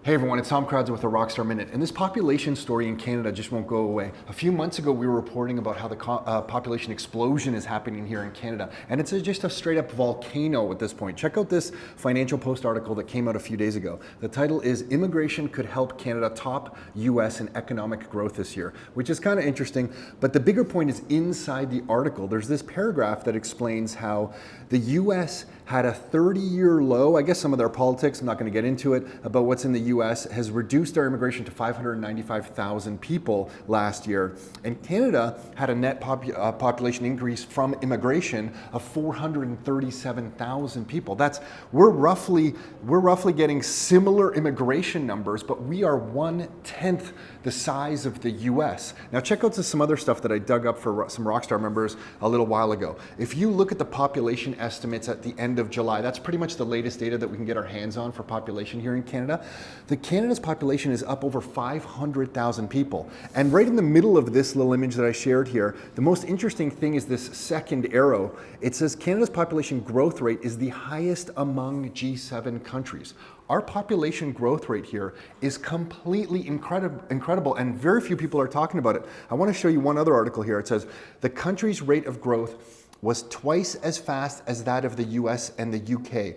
Hey everyone, it's Tom Crowds with the Rockstar Minute, and this population story in Canada just won't go away. A few months ago, we were reporting about how the population explosion is happening here in Canada, and it's just a straight up volcano at this point. Check out this Financial Post article that came out a few days ago. The title is "Immigration Could Help Canada Top US in Economic Growth This Year," which is kind of interesting, but the bigger point is inside the article. There's this paragraph that explains how the US had a 30-year low. I guess some of their politics, I'm not going to get into it, about what's in the US, has reduced our immigration to 595,000 people last year. And Canada had a net population increase from immigration of 437,000 people. We're roughly getting similar immigration numbers, but we are 1/10 the size of the US. Now check out some other stuff that I dug up for some Rockstar members a little while ago. If you look at the population estimates at the end of July, that's pretty much the latest data that we can get our hands on for population here in Canada. Canada's population is up over 500,000 people. And right in the middle of this little image that I shared here, the most interesting thing is this second arrow. It says Canada's population growth rate is the highest among G7 countries. Our population growth rate here is completely incredible, and very few people are talking about it. I want to show you one other article here. It says the country's rate of growth was twice as fast as that of the US and the UK.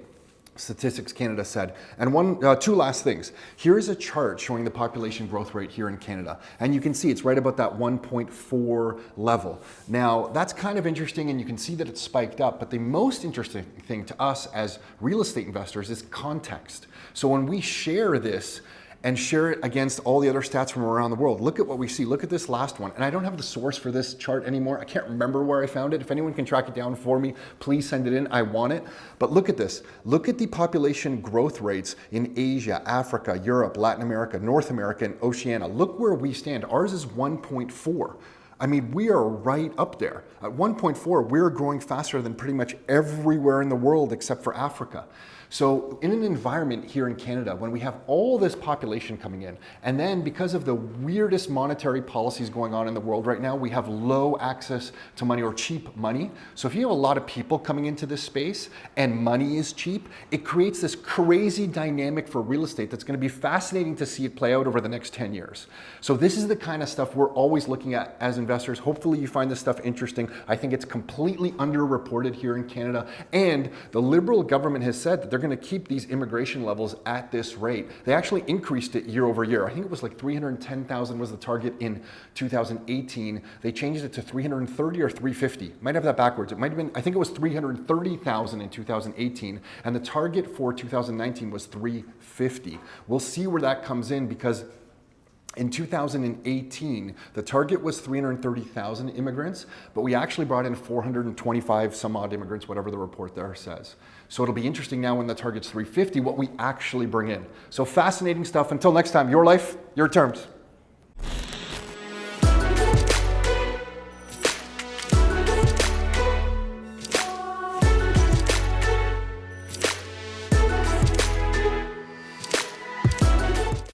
Statistics Canada said. And two last things. Here is a chart showing the population growth rate here in Canada. And you can see it's right about that 1.4 level. Now, that's kind of interesting, and you can see that it's spiked up. But the most interesting thing to us as real estate investors is context. So when we share this and share it against all the other stats from around the world, look at what we see. Look at this last one. And I don't have the source for this chart anymore. I can't remember where I found it. If anyone can track it down for me, please send it in. I want it. But look at this. Look at the population growth rates in Asia, Africa, Europe, Latin America, North America, and Oceania. Look where we stand. Ours is 1.4. I mean, we are right up there. At 1.4, we're growing faster than pretty much everywhere in the world except for Africa. So in an environment here in Canada, when we have all this population coming in, and then because of the weirdest monetary policies going on in the world right now, we have low access to money or cheap money. So if you have a lot of people coming into this space and money is cheap, it creates this crazy dynamic for real estate that's going to be fascinating to see it play out over the next 10 years. So this is the kind of stuff we're always looking at as investors. Hopefully you find this stuff interesting. I think it's completely underreported here in Canada, and the Liberal government has said that they're going to keep these immigration levels at this rate. They actually increased it year over year. I think it was like 310,000 was the target in 2018. They changed it to 330 or 350. Might have that backwards. It might have been, I think it was 330,000 in 2018, and the target for 2019 was 350. We'll see where that comes in, because in 2018, the target was 330,000 immigrants, but we actually brought in 425 some odd immigrants, whatever the report there says. So it'll be interesting now when the target's 350, what we actually bring in. So fascinating stuff. Until next time, your life, your terms.